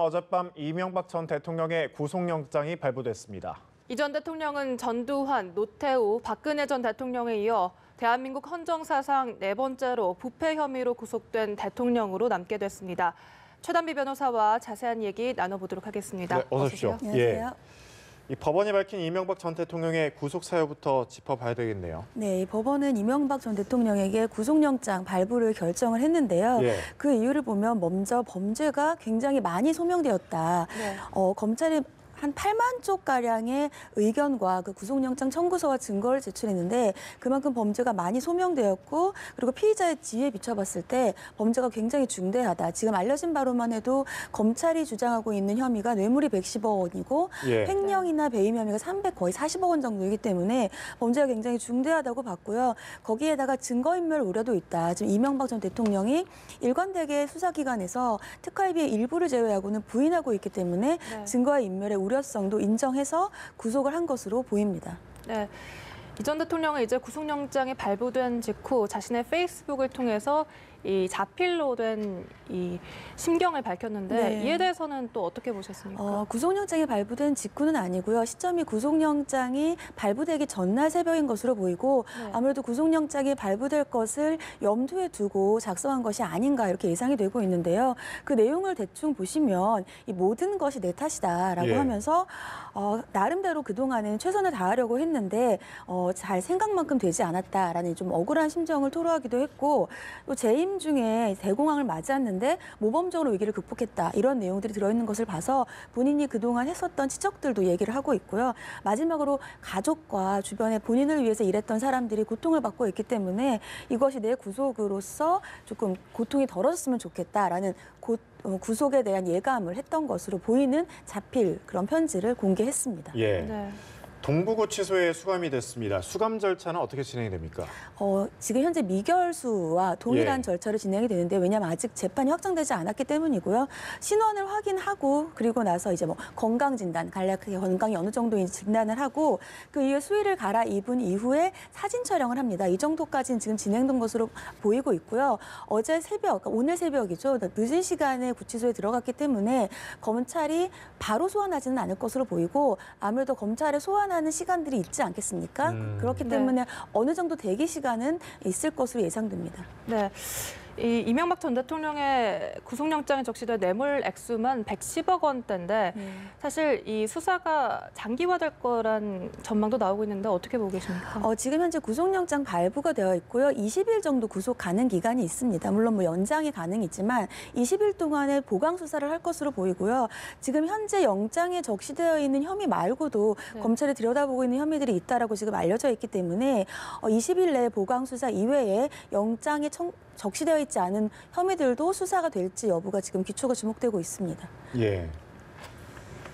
어젯밤 이명박 전 대통령의 구속영장이 발부됐습니다. 이 전 대통령은 전두환, 노태우, 박근혜 전 대통령에 이어 대한민국 헌정사상 네 번째로 부패 혐의로 구속된 대통령으로 남게 됐습니다. 최단비 변호사와 자세한 얘기 나눠보도록 하겠습니다. 네, 어서 오십시오. 안녕하세요. 이 법원이 밝힌 이명박 전 대통령의 구속 사유부터 짚어봐야 되겠네요. 네, 법원은 이명박 전 대통령에게 구속영장 발부를 결정을 했는데요. 예. 그 이유를 보면 먼저 범죄가 굉장히 많이 소명되었다. 네. 검찰이 한 8만 쪽가량의 의견과 그 구속영장 청구서와 증거를 제출했는데 그만큼 범죄가 많이 소명되었고 그리고 피의자의 지위에 비춰봤을 때 범죄가 굉장히 중대하다. 지금 알려진 바로만 해도 검찰이 주장하고 있는 혐의가 뇌물이 110억 원이고 예. 횡령이나 배임 혐의가 거의 40억 원 정도이기 때문에 범죄가 굉장히 중대하다고 봤고요. 거기에다가 증거인멸 우려도 있다. 지금 이명박 전 대통령이 일관되게 수사기관에서 특활비의 일부를 제외하고는 부인하고 있기 때문에 네. 증거의 인멸의 우려성도 인정해서 구속을 한 것으로 보입니다. 네. 이 전 대통령은 이제 구속영장이 발부된 직후 자신의 페이스북을 통해서 이 자필로 된 이 심경을 밝혔는데 네. 이에 대해서는 또 어떻게 보셨습니까? 구속영장이 발부된 직후는 아니고요. 시점이 구속영장이 발부되기 전날 새벽인 것으로 보이고 네. 아무래도 구속영장이 발부될 것을 염두에 두고 작성한 것이 아닌가 이렇게 예상이 되고 있는데요. 그 내용을 대충 보시면 이 모든 것이 내 탓이다라고 예. 하면서 나름대로 그동안은 최선을 다하려고 했는데 잘 생각만큼 되지 않았다라는 좀 억울한 심정을 토로하기도 했고 또 재임 중에 대공황을 맞았는데 모범적으로 위기를 극복했다. 이런 내용들이 들어있는 것을 봐서 본인이 그동안 했었던 지적들도 얘기를 하고 있고요. 마지막으로 가족과 주변에 본인을 위해서 일했던 사람들이 고통을 받고 있기 때문에 이것이 내 구속으로서 조금 고통이 덜어졌으면 좋겠다라는 구속에 대한 예감을 했던 것으로 보이는 자필 그런 편지를 공개했습니다. 예. 네. 동부구치소에 수감이 됐습니다. 수감 절차는 어떻게 진행이 됩니까? 지금 현재 미결수와 동일한 예. 절차로 진행이 되는데 왜냐하면 아직 재판이 확정되지 않았기 때문이고요. 신원을 확인하고 그리고 나서 이제 뭐 건강 진단, 간략하게 건강이 어느 정도인지 진단을 하고 그 이후에 수의를 갈아입은 이후에 사진 촬영을 합니다. 이 정도까지는 지금 진행된 것으로 보이고 있고요. 어제 새벽, 그러니까 오늘 새벽이죠. 늦은 시간에 구치소에 들어갔기 때문에 검찰이 바로 소환하지는 않을 것으로 보이고 아무래도 검찰에 소환하는 시간들이 있지 않겠습니까? 그렇기 네. 때문에 어느 정도 대기 시간은 있을 것으로 예상됩니다. 네. 이 이명박 전 대통령의 구속영장에 적시된 뇌물 액수만 110억 원대인데 사실 이 수사가 장기화될 거란 전망도 나오고 있는데 어떻게 보고 계십니까? 지금 현재 구속영장 발부가 되어 있고요. 20일 정도 구속 가능 기간이 있습니다. 물론 뭐 연장이 가능이지만 20일 동안에 보강 수사를 할 것으로 보이고요. 지금 현재 영장에 적시되어 있는 혐의 말고도 네. 검찰이 들여다보고 있는 혐의들이 있다라고 지금 알려져 있기 때문에 20일 내에 보강 수사 이외에 영장에 적시되어 있지 않은 혐의들도 수사가 될지 여부가 지금 기초가 주목되고 있습니다. 예.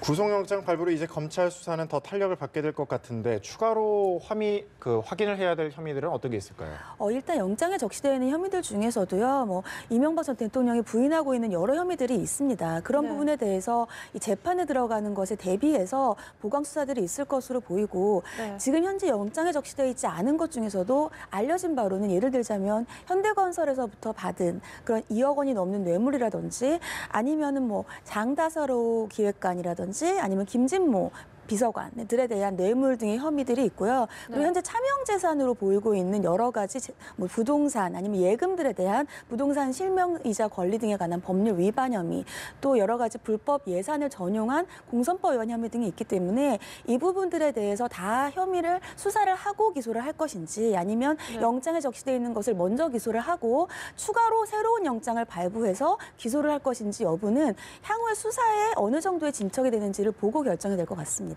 구속영장 발부로 이제 검찰 수사는 더 탄력을 받게 될 것 같은데 추가로 확인을 해야 될 혐의들은 어떤 게 있을까요? 일단 영장에 적시되어 있는 혐의들 중에서도요, 뭐 이명박 전 대통령이 부인하고 있는 여러 혐의들이 있습니다. 그런 네. 부분에 대해서 이 재판에 들어가는 것에 대비해서 보강 수사들이 있을 것으로 보이고 네. 지금 현재 영장에 적시되어 있지 않은 것 중에서도 알려진 바로는 예를 들자면 현대건설에서부터 받은 그런 2억 원이 넘는 뇌물이라든지 아니면은 뭐 장다사로 기획관이라든지 아니면 김진모 비서관들에 대한 뇌물 등의 혐의들이 있고요. 그리고 네. 현재 차명재산으로 보이고 있는 여러 가지 뭐 부동산 아니면 예금들에 대한 부동산 실명이자 권리 등에 관한 법률 위반 혐의 또 여러 가지 불법 예산을 전용한 공선법 위반 혐의 등이 있기 때문에 이 부분들에 대해서 다 혐의를 수사를 하고 기소를 할 것인지 아니면 네. 영장에 적시되어 있는 것을 먼저 기소를 하고 추가로 새로운 영장을 발부해서 기소를 할 것인지 여부는 향후의 수사에 어느 정도의 진척이 되는지를 보고 결정이 될 것 같습니다.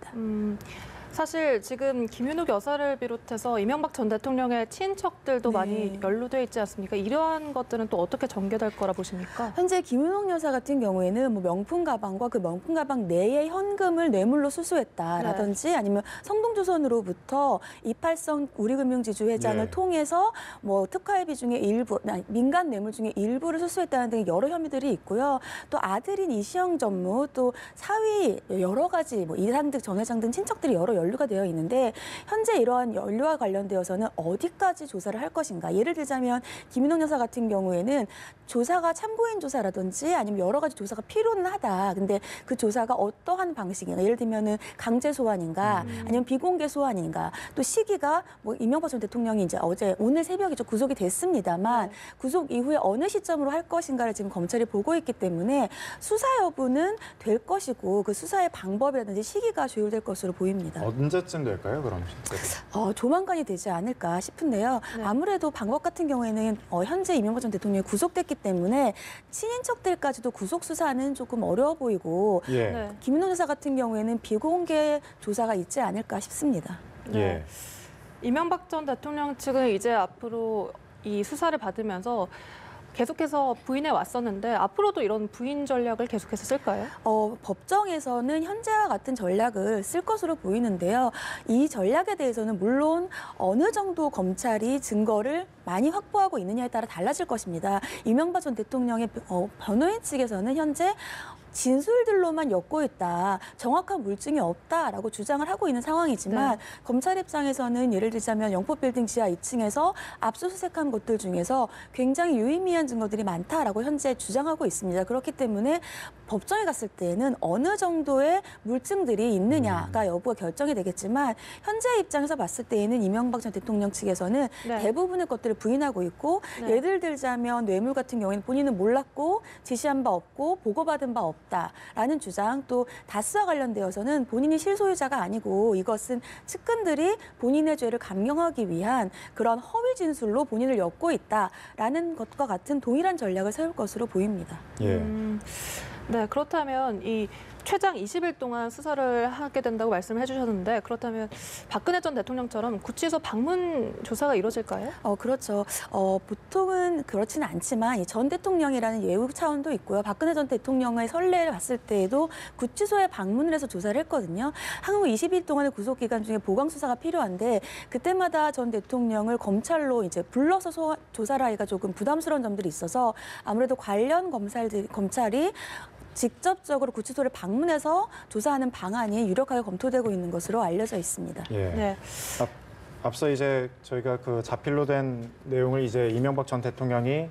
사실 지금 김윤욱 여사를 비롯해서 이명박 전 대통령의 친척들도 네. 많이 연루돼 있지 않습니까? 이러한 것들은 또 어떻게 전개될 거라 보십니까? 현재 김윤옥 여사 같은 경우에는 뭐 명품 가방과 그 명품 가방 내의 현금을 뇌물로 수수했다라든지 아니면 성동조선으로부터 이팔성 우리금융지주 회장을 네. 통해서 뭐 특활비 중에 일부, 민간 뇌물 중에 일부를 수수했다는 등 여러 혐의들이 있고요. 또 아들인 이시영 전무, 또 사위 여러 가지 뭐 이상득 전 회장 등 친척들이 여러 연루가 되어 있는데 현재 이러한 연루와 관련되어서는 어디까지 조사를 할 것인가. 예를 들자면 김인홍 여사 같은 경우에는 조사가 참고인 조사라든지 아니면 여러 가지 조사가 필요는 하다. 근데 그 조사가 어떠한 방식인가. 예를 들면은 강제 소환인가 아니면 비공개 소환인가. 또 시기가 뭐 이명박 전 대통령이 이제 오늘 새벽에 좀 구속이 됐습니다만 구속 이후에 어느 시점으로 할 것인가를 지금 검찰이 보고 있기 때문에 수사 여부는 될 것이고 그 수사의 방법이라든지 시기가 조율될 것으로 보입니다. 언제쯤 될까요, 그럼? 조만간이 되지 않을까 싶은데요. 네. 아무래도 방법 같은 경우에는 현재 이명박 전 대통령이 구속됐기 때문에 친인척들까지도 구속 수사는 조금 어려워 보이고 예. 네. 김인홍 여사 같은 경우에는 비공개 조사가 있지 않을까 싶습니다. 네. 예. 이명박 전 대통령 측은 이제 앞으로 이 수사를 받으면서 계속해서 부인해 왔었는데 앞으로도 이런 부인 전략을 계속해서 쓸까요? 법정에서는 현재와 같은 전략을 쓸 것으로 보이는데요. 이 전략에 대해서는 물론 어느 정도 검찰이 증거를 많이 확보하고 있느냐에 따라 달라질 것입니다. 이명박 전 대통령의 변호인 측에서는 현재 진술들로만 엮고 있다. 정확한 물증이 없다라고 주장을 하고 있는 상황이지만 네. 검찰 입장에서는 예를 들자면 영포빌딩 지하 2층에서 압수수색한 것들 중에서 굉장히 유의미한 증거들이 많다라고 현재 주장하고 있습니다. 그렇기 때문에 법정에 갔을 때는 어느 정도의 물증들이 있느냐가 여부가 결정이 되겠지만 현재 입장에서 봤을 때에는 이명박 전 대통령 측에서는 네. 대부분의 것들을 부인하고 있고 네. 예를 들자면 뇌물 같은 경우에는 본인은 몰랐고 지시한 바 없고 보고받은 바 없다라는 주장, 또 다스와 관련되어서는 본인이 실소유자가 아니고 이것은 측근들이 본인의 죄를 감경하기 위한 그런 허위 진술로 본인을 엮고 있다라는 것과 같은 동일한 전략을 세울 것으로 보입니다. 예. 네, 그렇다면 이 최장 20일 동안 수사를 하게 된다고 말씀을 해주셨는데 그렇다면 박근혜 전 대통령처럼 구치소 방문 조사가 이루어질까요? 그렇죠. 보통은 그렇지는 않지만 이 전 대통령이라는 예우 차원도 있고요. 박근혜 전 대통령의 선례를 봤을 때에도 구치소에 방문을 해서 조사를 했거든요. 향후 20일 동안의 구속 기간 중에 보강 수사가 필요한데 그때마다 전 대통령을 검찰로 이제 불러서 조사를 하기가 조금 부담스러운 점들이 있어서 아무래도 관련 검찰이 직접적으로 구치소를 방문해서 조사하는 방안이 유력하게 검토되고 있는 것으로 알려져 있습니다. 예. 네. 앞서 이제 저희가 그 자필로 된 내용을 이제 이명박 전 대통령이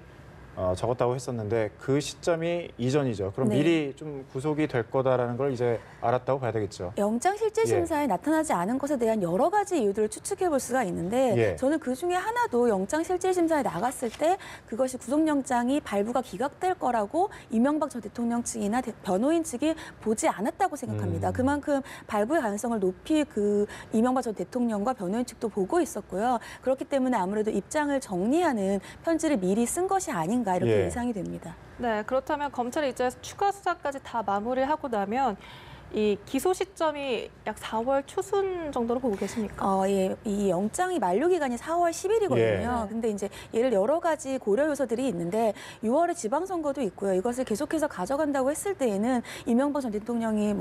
적었다고 했었는데 그 시점이 이전이죠. 그럼 네. 미리 좀 구속이 될 거다라는 걸 이제 알았다고 봐야 되겠죠. 영장실질심사에 나타나지 않은 것에 대한 여러 가지 이유들을 추측해 볼 수가 있는데 예. 저는 그중에 하나도 영장실질심사에 나갔을 때 그것이 구속영장이 발부가 기각될 거라고 이명박 전 대통령 측이나 변호인 측이 보지 않았다고 생각합니다. 그만큼 발부의 가능성을 높이 그 이명박 전 대통령과 변호인 측도 보고 있었고요. 그렇기 때문에 아무래도 입장을 정리하는 편지를 미리 쓴 것이 아닌가 이렇게 예. 예상이 됩니다. 네, 그렇다면 검찰이 이제 추가 수사까지 다 마무리를 하고 나면 이 기소 시점이 약 4월 초순 정도로 보고 계십니까? 예, 이 영장이 만료 기간이 4월 10일이거든요. 예. 근데 이제 예를 여러 가지 고려 요소들이 있는데 6월에 지방선거도 있고요. 이것을 계속해서 가져간다고 했을 때에는 이명박 전 대통령이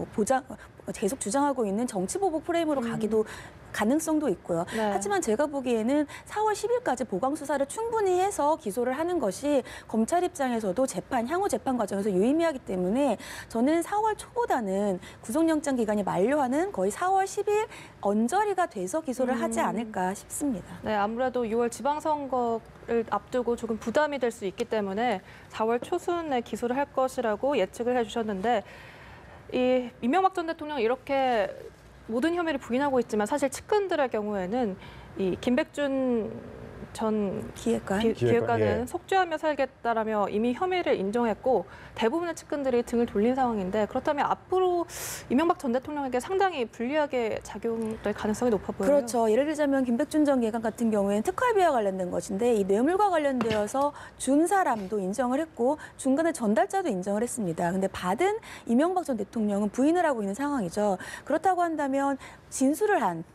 계속 주장하고 있는 정치보복 프레임으로 가기도 가능성도 있고요. 네. 하지만 제가 보기에는 4월 10일까지 보강 수사를 충분히 해서 기소를 하는 것이 검찰 입장에서도 향후 재판 과정에서 유의미하기 때문에 저는 4월 초보다는 구속영장 기간이 만료하는 거의 4월 10일 언저리가 돼서 기소를 하지 않을까 싶습니다. 네, 아무래도 6월 지방선거를 앞두고 조금 부담이 될 수 있기 때문에 4월 초순에 기소를 할 것이라고 예측을 해주셨는데 이 이명박 전 대통령 이렇게 모든 혐의를 부인하고 있지만 사실 측근들의 경우에는 이 김백준 전 기획관은 예. 속죄하며 살겠다라며 이미 혐의를 인정했고 대부분의 측근들이 등을 돌린 상황인데 그렇다면 앞으로 이명박 전 대통령에게 상당히 불리하게 작용될 가능성이 높아 보여요. 그렇죠. 예를 들자면 김백준 전 기획관 같은 경우에는 특활비와 관련된 것인데 이 뇌물과 관련되어서 준 사람도 인정을 했고 중간에 전달자도 인정을 했습니다. 근데 받은 이명박 전 대통령은 부인을 하고 있는 상황이죠. 그렇다고 한다면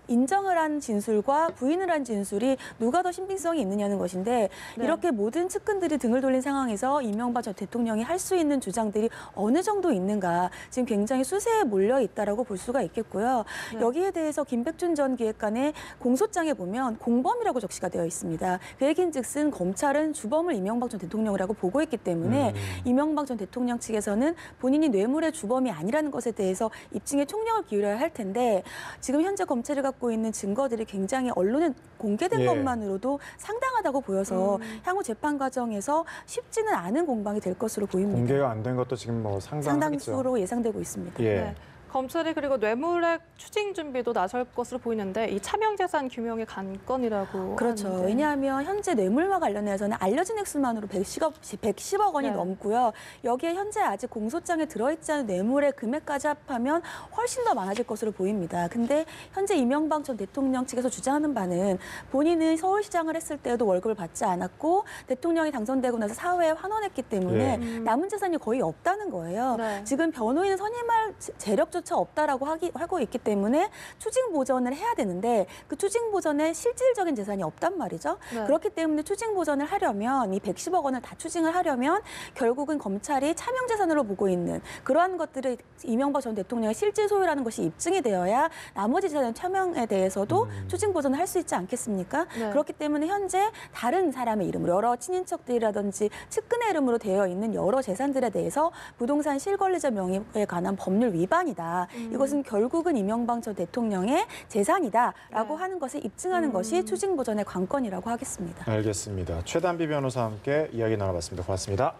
인정을 한 진술과 부인을 한 진술이 누가 더 신빙성이 신빙성이 있느냐는 것인데 네. 이렇게 모든 측근들이 등을 돌린 상황에서 이명박 전 대통령이 할 수 있는 주장들이 어느 정도 있는가 지금 굉장히 수세에 몰려 있다라고 볼 수가 있겠고요. 네. 여기에 대해서 김백준 전 기획관의 공소장에 보면 공범이라고 적시가 되어 있습니다. 그 얘긴즉슨 검찰은 주범을 이명박 전 대통령이라고 보고 있기 때문에 이명박 전 대통령 측에서는 본인이 뇌물의 주범이 아니라는 것에 대해서 입증에 총력을 기울여야 할 텐데 지금 현재 검찰이 갖고 있는 증거들이 굉장히 언론에 공개된 예. 것만으로도 상당하다고 보여서 향후 재판 과정에서 쉽지는 않은 공방이 될 것으로 보입니다. 공개가 안 된 것도 지금 뭐 상당하겠죠. 상당수로 예상되고 있습니다. 예. 네. 검찰이 그리고 뇌물액 추징 준비도 나설 것으로 보이는데 이 차명재산 규명의 관건이라고 그렇죠. 하는데. 왜냐하면 현재 뇌물과 관련해서는 알려진 액수만으로 110억 원이 네. 넘고요. 여기에 현재 아직 공소장에 들어있지 않은 뇌물의 금액까지 합하면 훨씬 더 많아질 것으로 보입니다. 근데 현재 이명박 전 대통령 측에서 주장하는 바는 본인은 서울시장을 했을 때도 월급을 받지 않았고 대통령이 당선되고 나서 사회에 환원했기 때문에 남은 재산이 거의 없다는 거예요. 네. 지금 변호인은 선임할 재력조차 없다라고 하고 있기 때문에 추징 보전을 해야 되는데 그 추징 보전에 실질적인 재산이 없단 말이죠. 네. 그렇기 때문에 추징 보전을 하려면 이 110억 원을 다 추징을 하려면 결국은 검찰이 차명 재산으로 보고 있는 그러한 것들을 이명박 전 대통령의 실질 소유라는 것이 입증이 되어야 나머지 재산 차명에 대해서도 추징 보전을 할 수 있지 않겠습니까? 네. 그렇기 때문에 현재 다른 사람의 이름으로 여러 친인척들이라든지 측근의 이름으로 되어 있는 여러 재산들에 대해서 부동산 실권리자 명의에 관한 법률 위반이다. 이것은 결국은 이명박 전 대통령의 재산이다라고 네. 하는 것을 입증하는 것이 추징 보전의 관건이라고 하겠습니다. 알겠습니다. 최단비 변호사와 함께 이야기 나눠봤습니다. 고맙습니다.